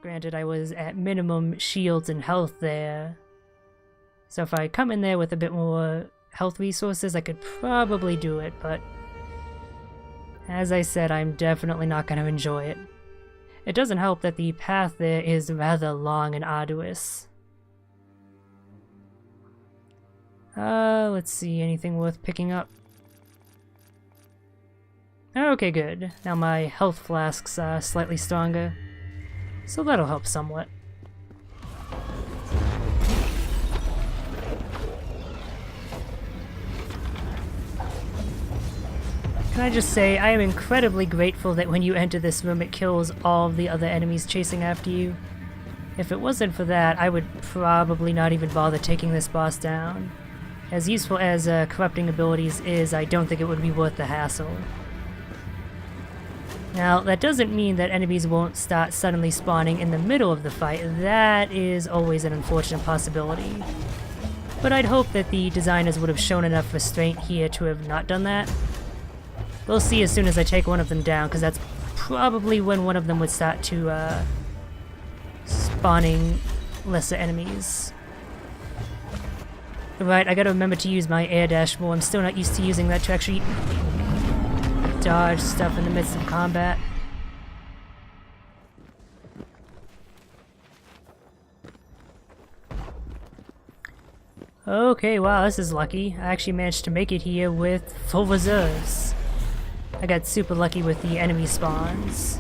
Granted, I was at minimum shields and health there. So if I come in there with a bit more health resources, I could probably do it, but as I said, I'm definitely not going to enjoy it. It doesn't help that the path there is rather long and arduous. Let's see, anything worth picking up? Okay, good. Now my health flasks are slightly stronger, so that'll help somewhat. Can I just say, I am incredibly grateful that when you enter this room it kills all of the other enemies chasing after you. If it wasn't for that, I would probably not even bother taking this boss down. As useful as corrupting abilities is, I don't think it would be worth the hassle. Now, that doesn't mean that enemies won't start suddenly spawning in the middle of the fight. That is always an unfortunate possibility. But I'd hope that the designers would have shown enough restraint here to have not done that. We'll see as soon as I take one of them down, because that's probably when one of them would start to spawning lesser enemies. Right, I gotta remember to use my air dash more. I'm still not used to using that to actually dodge stuff in the midst of combat. Okay, wow, this is lucky. I actually managed to make it here with full reserves. I got super lucky with the enemy spawns.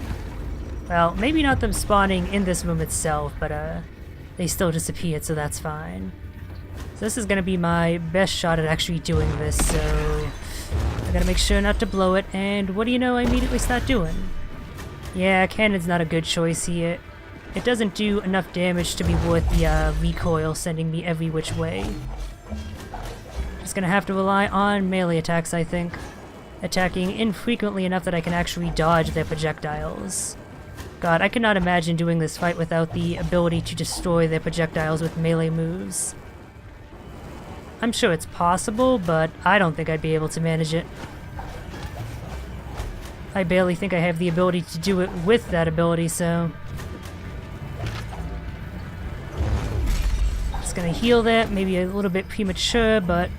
Well, maybe not them spawning in this room itself, but they still disappeared, so that's fine. So this is gonna be my best shot at actually doing this, so I gotta make sure not to blow it, and what do you know, I immediately start doing. Yeah, cannon's not a good choice here. It doesn't do enough damage to be worth the recoil sending me every which way. Just gonna have to rely on melee attacks, I think. Attacking infrequently enough that I can actually dodge their projectiles. God, I cannot imagine doing this fight without the ability to destroy their projectiles with melee moves. I'm sure it's possible, but I don't think I'd be able to manage it. I barely think I have the ability to do it with that ability, so just gonna heal that, maybe a little bit premature, but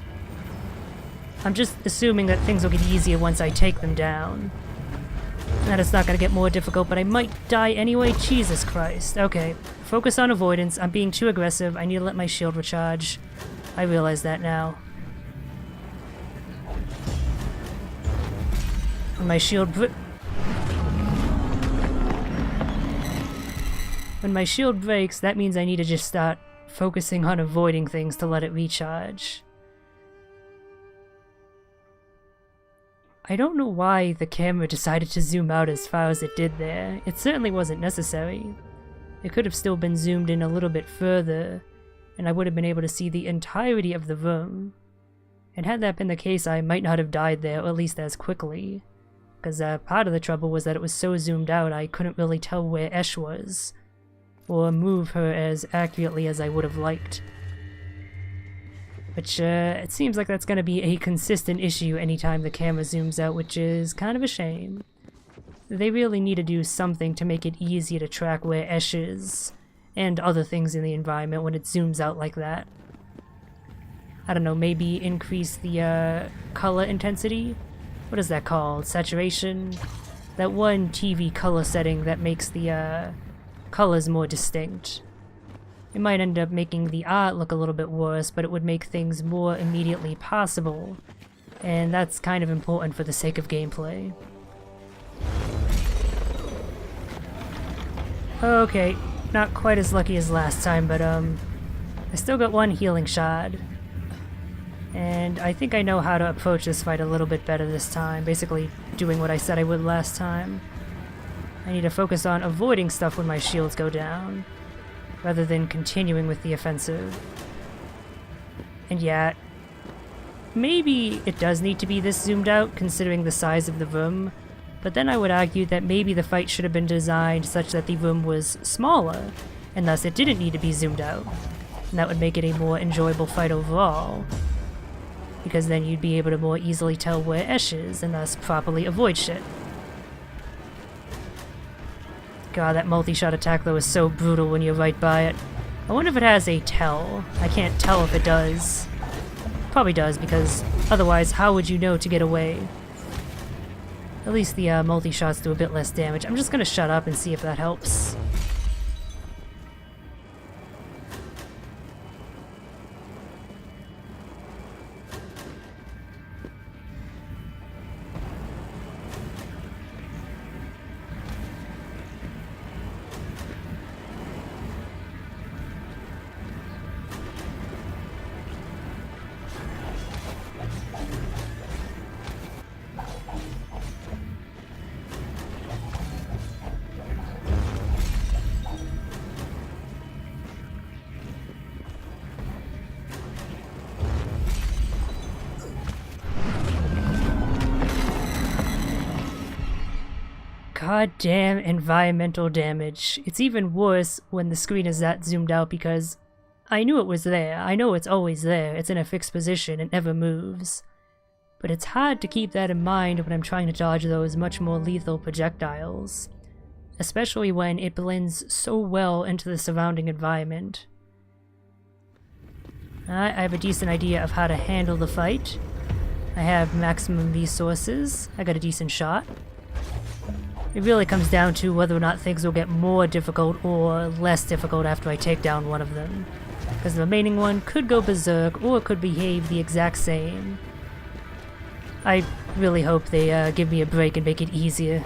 I'm just assuming that things will get easier once I take them down. That it's not gonna get more difficult, but I might die anyway. Jesus Christ. Okay, focus on avoidance. I'm being too aggressive. I need to let my shield recharge. I realize that now. When my shield breaks, that means I need to just start focusing on avoiding things to let it recharge. I don't know why the camera decided to zoom out as far as it did there. It certainly wasn't necessary. It could have still been zoomed in a little bit further, and I would have been able to see the entirety of the room. And had that been the case, I might not have died there, or at least as quickly. Because part of the trouble was that it was so zoomed out I couldn't really tell where Esh was, or move her as accurately as I would have liked. Which, it seems like that's gonna be a consistent issue anytime the camera zooms out, which is kind of a shame. They really need to do something to make it easier to track where Esh is, and other things in the environment when it zooms out like that. I don't know, maybe increase the, color intensity? What is that called? Saturation? That one TV color setting that makes the, colors more distinct. It might end up making the art look a little bit worse, but it would make things more immediately possible, and that's kind of important for the sake of gameplay. Okay, not quite as lucky as last time, but I still got one healing shard. And I think I know how to approach this fight a little bit better this time, basically doing what I said I would last time. I need to focus on avoiding stuff when my shields go down, rather than continuing with the offensive. And yeah, maybe it does need to be this zoomed out, considering the size of the room, but then I would argue that maybe the fight should have been designed such that the room was smaller, and thus it didn't need to be zoomed out. And that would make it a more enjoyable fight overall, because then you'd be able to more easily tell where Esh is, and thus properly avoid shit. God, that multi-shot attack though is so brutal when you're right by it. I wonder if it has a tell. I can't tell if it does. Probably does, because otherwise how would you know to get away? At least the multi-shots do a bit less damage. I'm just gonna shut up and see if that helps. Goddamn environmental damage. It's even worse when the screen is that zoomed out because I knew it was there. I know it's always there. It's in a fixed position. It never moves. But it's hard to keep that in mind when I'm trying to dodge those much more lethal projectiles. Especially when it blends so well into the surrounding environment. I have a decent idea of how to handle the fight. I have maximum resources. I got a decent shot. It really comes down to whether or not things will get more difficult or less difficult after I take down one of them. Because the remaining one could go berserk or could behave the exact same. I really hope they give me a break and make it easier.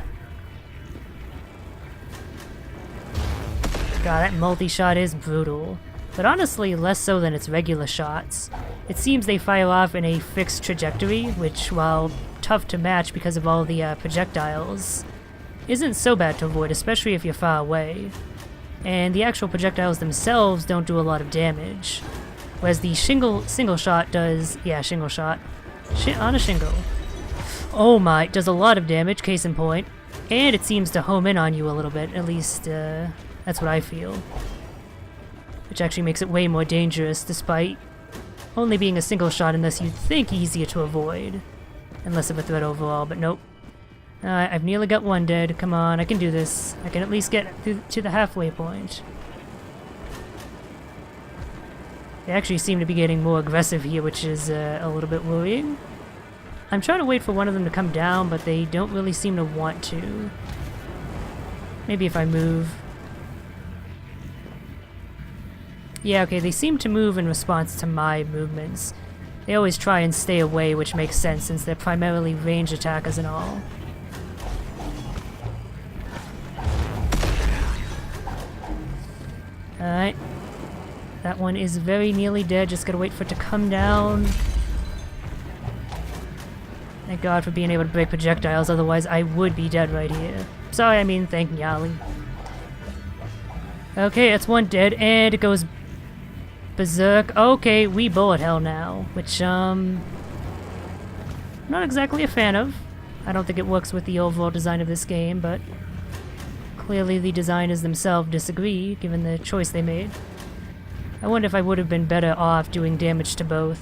God, that multi-shot is brutal. But honestly, less so than its regular shots. It seems they fire off in a fixed trajectory, which, while tough to match because of all the projectiles, isn't so bad to avoid, especially if you're far away. And the actual projectiles themselves don't do a lot of damage. Whereas the single shot does... yeah, shingle shot. On a shingle. Oh my, does a lot of damage, case in point. And it seems to home in on you a little bit, at least that's what I feel. Which actually makes it way more dangerous, despite only being a single shot unless you'd think easier to avoid. And less of a threat overall, but nope. I've nearly got one dead. Come on, I can do this. I can at least get to the halfway point. They actually seem to be getting more aggressive here, which is a little bit worrying. I'm trying to wait for one of them to come down, but they don't really seem to want to. Maybe if I move. Yeah, okay, they seem to move in response to my movements. They always try and stay away, which makes sense since they're primarily range attackers and all. Alright. That one is very nearly dead, just gotta wait for it to come down. Thank God for being able to break projectiles, otherwise I would be dead right here. Sorry, I mean thank Nyali. Okay, that's one dead, and it goes berserk. Okay, we bullet hell now, which, I'm not exactly a fan of. I don't think it works with the overall design of this game, but clearly the designers themselves disagree, given the choice they made. I wonder if I would have been better off doing damage to both.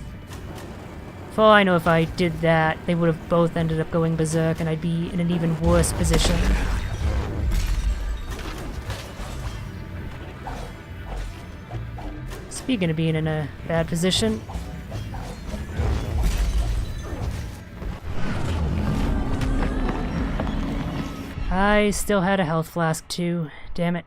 For all I know, if I did that, they would have both ended up going berserk, and I'd be in an even worse position. Speaking of being in a bad position, I still had a health flask too. Damn it.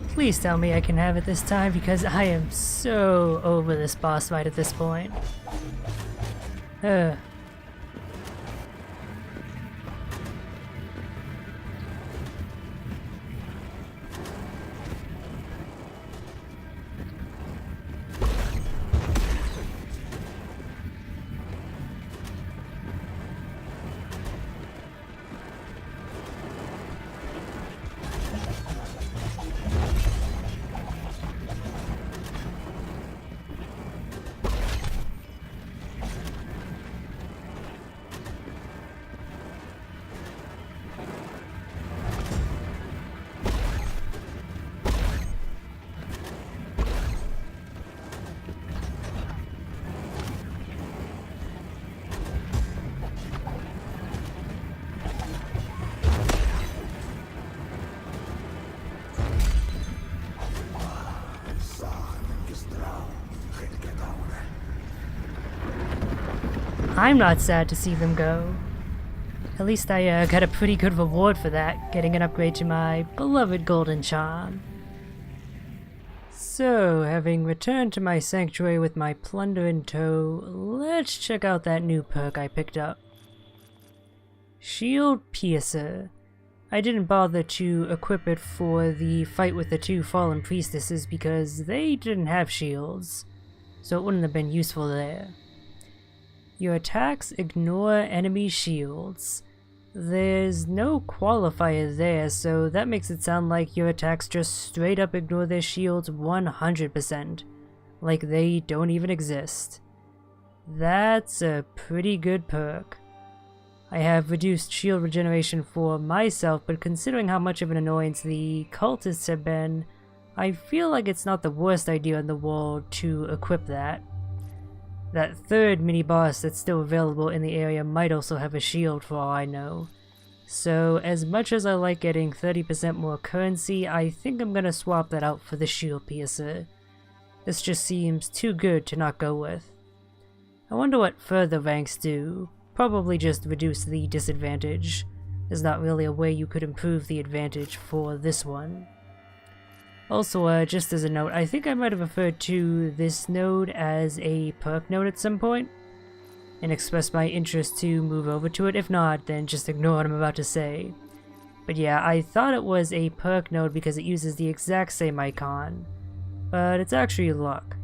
Please tell me I can have it this time, because I am so over this boss fight at this point. Ugh. I'm not sad to see them go. At least I got a pretty good reward for that, getting an upgrade to my beloved golden charm. So, having returned to my sanctuary with my plunder in tow, let's check out that new perk I picked up. Shield Piercer. I didn't bother to equip it for the fight with the 2 fallen priestesses because they didn't have shields, so it wouldn't have been useful there. Your attacks ignore enemy shields. There's no qualifier there, so that makes it sound like your attacks just straight up ignore their shields 100%, like they don't even exist. That's a pretty good perk. I have reduced shield regeneration for myself, but considering how much of an annoyance the cultists have been, I feel like it's not the worst idea in the world to equip that. That third mini-boss that's still available in the area might also have a shield for all I know. So as much as I like getting 30% more currency, I think I'm gonna swap that out for the Shield Piercer. This just seems too good to not go with. I wonder what further ranks do. Probably just reduce the disadvantage. There's not really a way you could improve the advantage for this one. Also, just as a note, I think I might have referred to this node as a perk node at some point, and expressed my interest to move over to it. If not, then just ignore what I'm about to say. But yeah, I thought it was a perk node because it uses the exact same icon, but it's actually luck.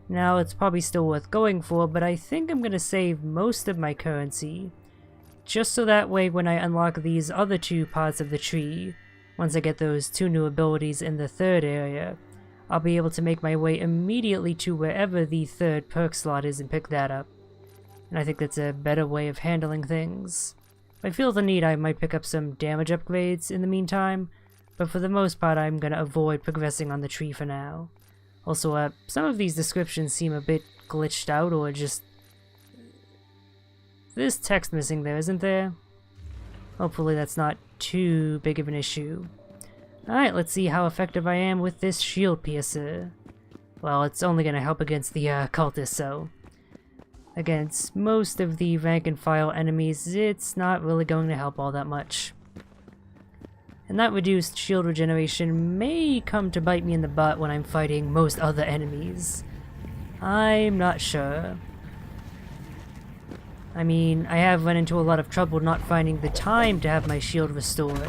Now, it's probably still worth going for, but I think I'm gonna save most of my currency, just so that way when I unlock these other 2 parts of the tree, once I get those 2 new abilities in the 3rd area, I'll be able to make my way immediately to wherever the 3rd perk slot is and pick that up. And I think that's a better way of handling things. If I feel the need, I might pick up some damage upgrades in the meantime, but for the most part I'm gonna avoid progressing on the tree for now. Also, some of these descriptions seem a bit glitched out, or just... There's text missing there, isn't there? Hopefully that's not too big of an issue. Alright, let's see how effective I am with this Shield Piercer. Well, it's only gonna help against the cultists, so... Against most of the rank and file enemies, it's not really going to help all that much. And that reduced shield regeneration may come to bite me in the butt when I'm fighting most other enemies. I'm not sure. I mean, I have run into a lot of trouble not finding the time to have my shield restored.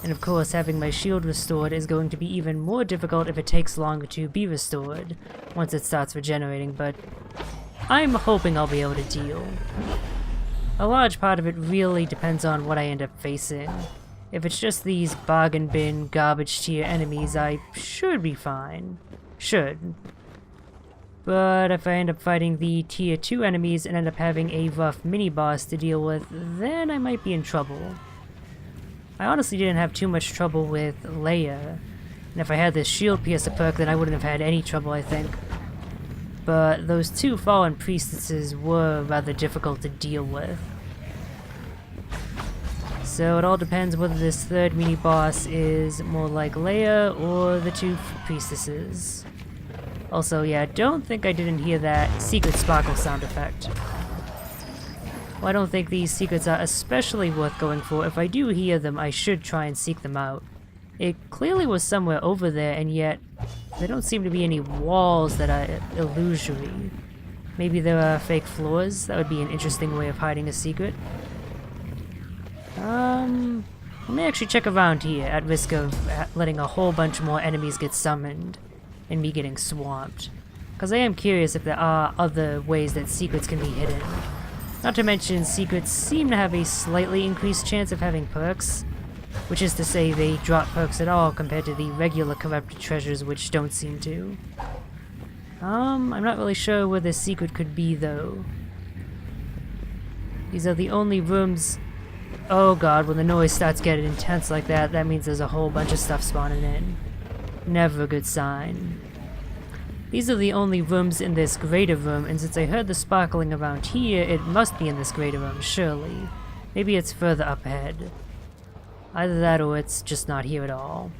And of course, having my shield restored is going to be even more difficult if it takes longer to be restored, once it starts regenerating, but I'm hoping I'll be able to deal. A large part of it really depends on what I end up facing. If it's just these bargain bin, garbage tier enemies, I should be fine. Should. But if I end up fighting the tier 2 enemies and end up having a rough mini-boss to deal with, then I might be in trouble. I honestly didn't have too much trouble with Leia, and if I had this Shield Piercer perk, then I wouldn't have had any trouble, I think. But those 2 fallen priestesses were rather difficult to deal with. So it all depends whether this 3rd mini-boss is more like Leia or the 2 priestesses. Also, yeah, don't think I didn't hear that secret sparkle sound effect. Well, I don't think these secrets are especially worth going for. If I do hear them, I should try and seek them out. It clearly was somewhere over there, and yet there don't seem to be any walls that are illusory. Maybe there are fake floors? That would be an interesting way of hiding a secret. Let me actually check around here, at risk of letting a whole bunch more enemies get summoned, and me getting swamped. Because I am curious if there are other ways that secrets can be hidden. Not to mention, secrets seem to have a slightly increased chance of having perks, which is to say they drop perks at all compared to the regular corrupted treasures, which don't seem to. I'm not really sure where this secret could be, though. These are the only rooms... Oh god, when the noise starts getting intense like that, that means there's a whole bunch of stuff spawning in. Never a good sign. These are the only rooms in this greater room, and since I heard the sparkling around here, it must be in this greater room, surely. Maybe it's further up ahead. Either that or it's just not here at all.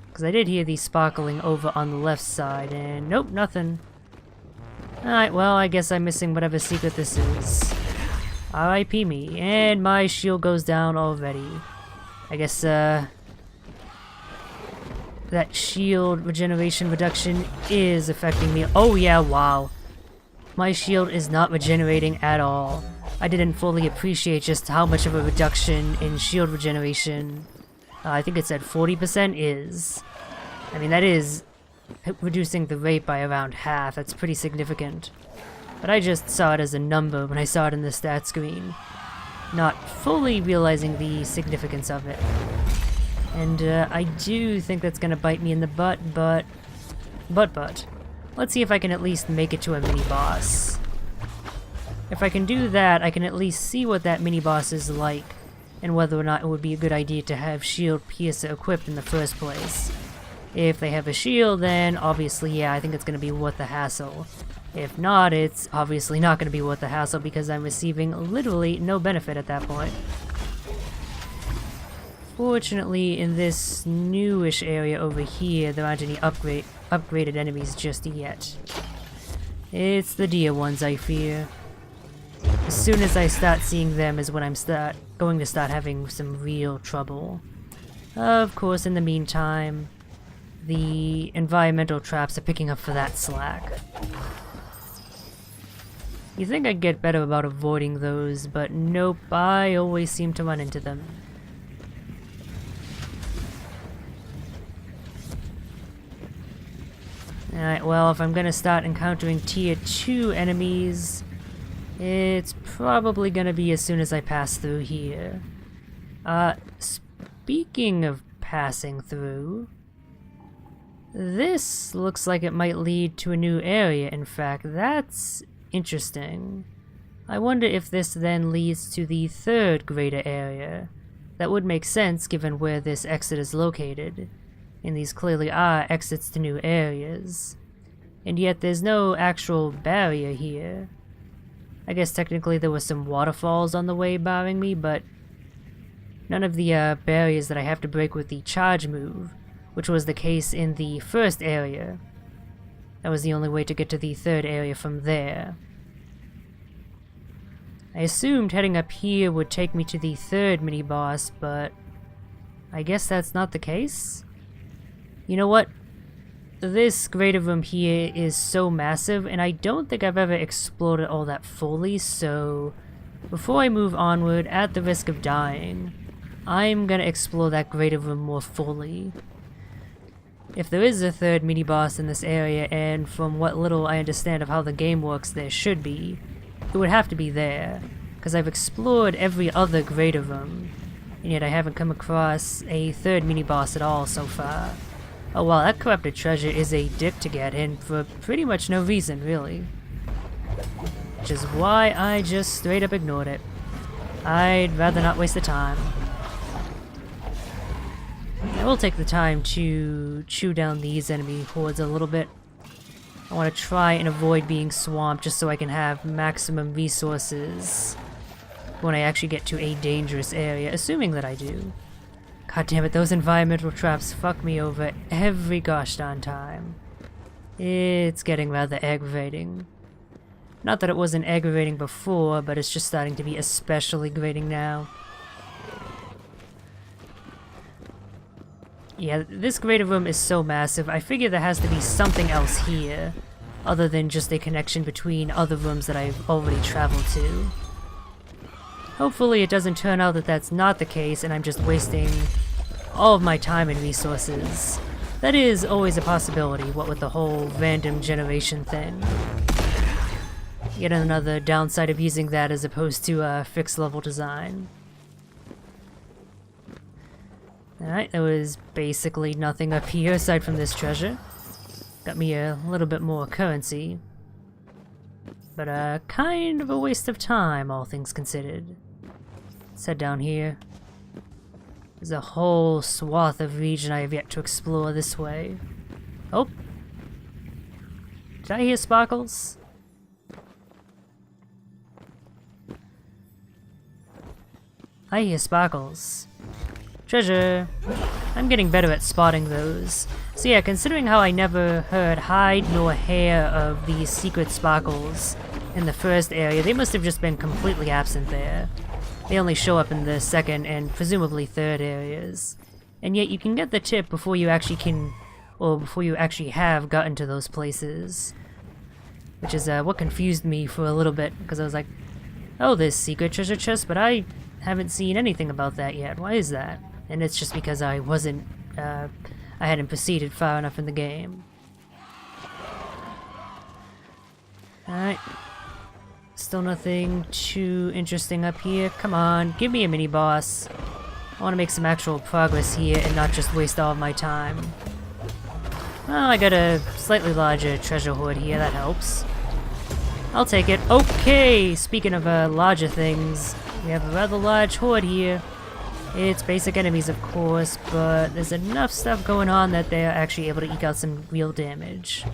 Because I did hear the sparkling over on the left side, and nope, nothing. Alright, well, I guess I'm missing whatever secret this is. R.I.P. me, and my shield goes down already. I guess, that shield regeneration reduction is affecting me. Oh yeah, wow. My shield is not regenerating at all. I didn't fully appreciate just how much of a reduction in shield regeneration, I think it said 40% is. I mean, that is reducing the rate by around half. That's pretty significant. But I just saw it as a number when I saw it in the stat screen, not fully realizing the significance of it. And I do think that's gonna bite me in the butt, but... Let's see if I can at least make it to a mini-boss. If I can do that, I can at least see what that mini-boss is like, and whether or not it would be a good idea to have Shield Piercer equipped in the first place. If they have a shield, then obviously, yeah, I think it's gonna be worth the hassle. If not, it's obviously not gonna be worth the hassle because I'm receiving literally no benefit at that point. Fortunately, in this newish area over here, there aren't any upgraded enemies just yet. It's the deer ones, I fear. As soon as I start seeing them is when I'm going to start having some real trouble. Of course, in the meantime, the environmental traps are picking up for that slack. You think I'd get better about avoiding those, but nope, I always seem to run into them. Alright, well, if I'm gonna start encountering tier 2 enemies, it's probably gonna be as soon as I pass through here. Speaking of passing through, this looks like it might lead to a new area. In fact, that's interesting. I wonder if this then leads to the third greater area. That would make sense given where this exit is located. And these clearly are exits to new areas. And yet there's no actual barrier here. I guess technically there were some waterfalls on the way barring me, but none of the barriers that I have to break with the charge move, which was the case in the first area. That was the only way to get to the third area from there. I assumed heading up here would take me to the third mini-boss, but I guess that's not the case? You know what? This greater room here is so massive, and I don't think I've ever explored it all that fully, so before I move onward, at the risk of dying, I'm gonna explore that greater room more fully. If there is a third mini-boss in this area, and from what little I understand of how the game works there should be, it would have to be there, because I've explored every other greater room, and yet I haven't come across a third mini-boss at all so far. Oh wow, that corrupted treasure is a dick to get in for pretty much no reason, really. Which is why I just straight up ignored it. I'd rather not waste the time. I will take the time to chew down these enemy hordes a little bit. I want to try and avoid being swamped just so I can have maximum resources when I actually get to a dangerous area, assuming that I do. God damn it, those environmental traps fuck me over every gosh darn time. It's getting rather aggravating. Not that it wasn't aggravating before, but it's just starting to be especially grating now. Yeah, this greater room is so massive, I figure there has to be something else here, other than just a connection between other rooms that I've already traveled to. Hopefully it doesn't turn out that that's not the case and I'm just wasting all of my time and resources. That is always a possibility, what with the whole random generation thing. Yet another downside of using that as opposed to fixed level design. Alright, there was basically nothing up here aside from this treasure. Got me a little bit more currency. But kind of a waste of time, all things considered. Let's head down here. There's a whole swath of region I have yet to explore this way. Oh! Did I hear sparkles? I hear sparkles. Treasure! I'm getting better at spotting those. So yeah, considering how I never heard hide nor hair of these secret sparkles in the first area, they must have just been completely absent there. They only show up in the second and presumably third areas. And yet you can get the tip before you actually can, or before you actually have gotten to those places. Which is what confused me for a little bit, because I was like, oh, there's secret treasure chest, but I haven't seen anything about that yet. Why is that? And it's just because I wasn't, I hadn't proceeded far enough in the game. Alright. Still nothing too interesting up here. Come on, give me a mini-boss. I want to make some actual progress here and not just waste all of my time. Well, I got a slightly larger treasure hoard here, that helps. I'll take it. Okay, speaking of larger things, we have a rather large hoard here. It's basic enemies, of course, but there's enough stuff going on that they're actually able to eke out some real damage.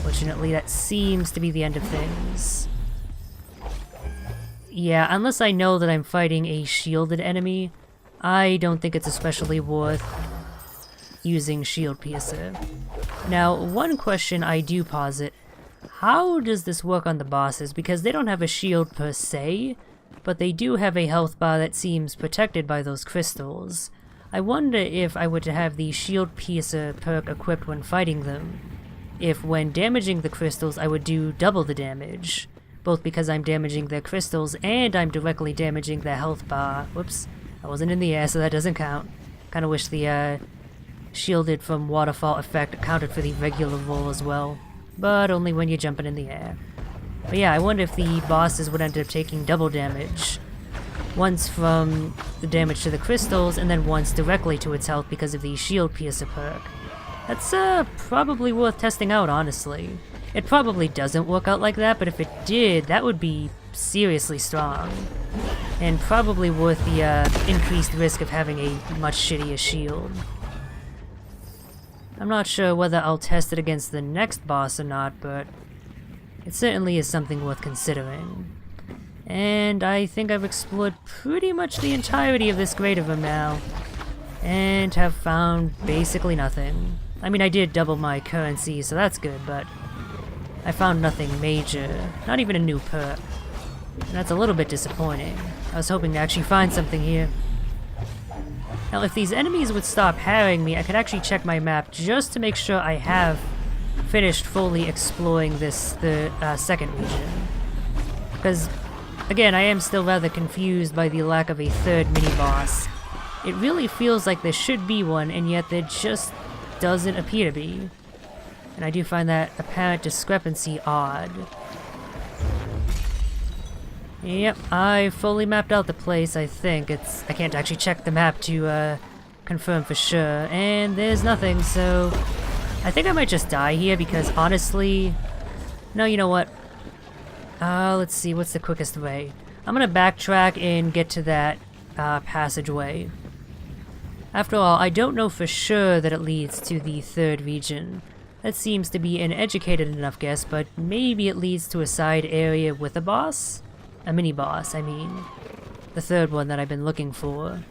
Fortunately, that seems to be the end of things. Yeah, unless I know that I'm fighting a shielded enemy, I don't think it's especially worth using Shield Piercer. Now, one question I do posit, how does this work on the bosses? Because they don't have a shield per se, but they do have a health bar that seems protected by those crystals. I wonder if I were to have the Shield Piercer perk equipped when fighting them, if when damaging the crystals I would do double the damage, both because I'm damaging their crystals and I'm directly damaging their health bar. Whoops, I wasn't in the air, so that doesn't count. Kinda wish the shielded from waterfall effect accounted for the regular roll as well, but only when you're jumping in the air. But yeah, I wonder if the bosses would end up taking double damage. Once from the damage to the crystals, and then once directly to its health because of the Shield Piercer perk. That's probably worth testing out, honestly. It probably doesn't work out like that, but if it did, that would be seriously strong. And probably worth the increased risk of having a much shittier shield. I'm not sure whether I'll test it against the next boss or not, but it certainly is something worth considering. And I think I've explored pretty much the entirety of this grade of them now, and have found basically nothing. I mean, I did double my currency, so that's good, but I found nothing major, not even a new perk. And that's a little bit disappointing. I was hoping to actually find something here. Now, if these enemies would stop harrying me, I could actually check my map just to make sure I have finished fully exploring this, the second region. Because, again, I am still rather confused by the lack of a third mini-boss. It really feels like there should be one, and yet there just doesn't appear to be. And I do find that apparent discrepancy odd. Yep, I fully mapped out the place, I think. I can't actually check the map to confirm for sure, and there's nothing, so I think I might just die here because honestly... No, you know what? Let's see, what's the quickest way? I'm gonna backtrack and get to that passageway. After all, I don't know for sure that it leads to the third region. That seems to be an educated enough guess, but maybe it leads to a side area with a boss? A mini-boss, I mean. The third one that I've been looking for.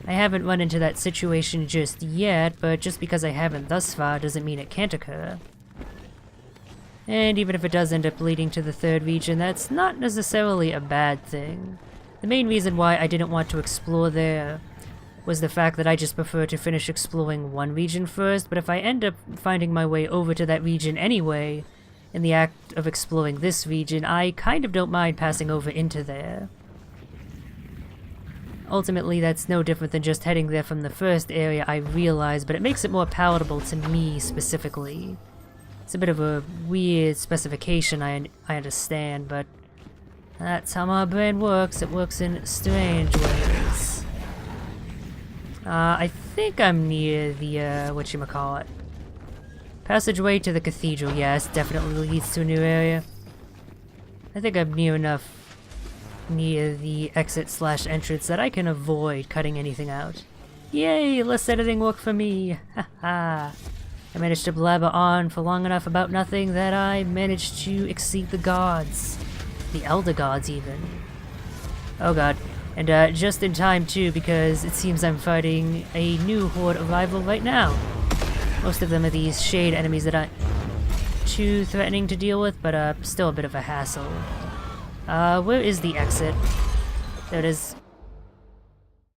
I haven't run into that situation just yet, but just because I haven't thus far doesn't mean it can't occur. And even if it does end up leading to the third region, that's not necessarily a bad thing. The main reason why I didn't want to explore there was the fact that I just prefer to finish exploring one region first, but if I end up finding my way over to that region anyway, in the act of exploring this region, I kind of don't mind passing over into there. Ultimately, that's no different than just heading there from the first area, I realize, but it makes it more palatable to me specifically. It's a bit of a weird specification, I understand, but that's how my brain works. It works in strange ways. I think I'm near the, whatchamacallit. Passageway to the cathedral, yes, definitely leads to a new area. I think I'm near enough near the exit/entrance that I can avoid cutting anything out. Yay, less editing work for me! Haha. I managed to blabber on for long enough about nothing that I managed to exceed the gods. The elder gods, even. Oh god. And just in time too, because it seems I'm fighting a new horde arrival right now. Most of them are these shade enemies that aren't too threatening to deal with, but still a bit of a hassle. Where is the exit? There it is.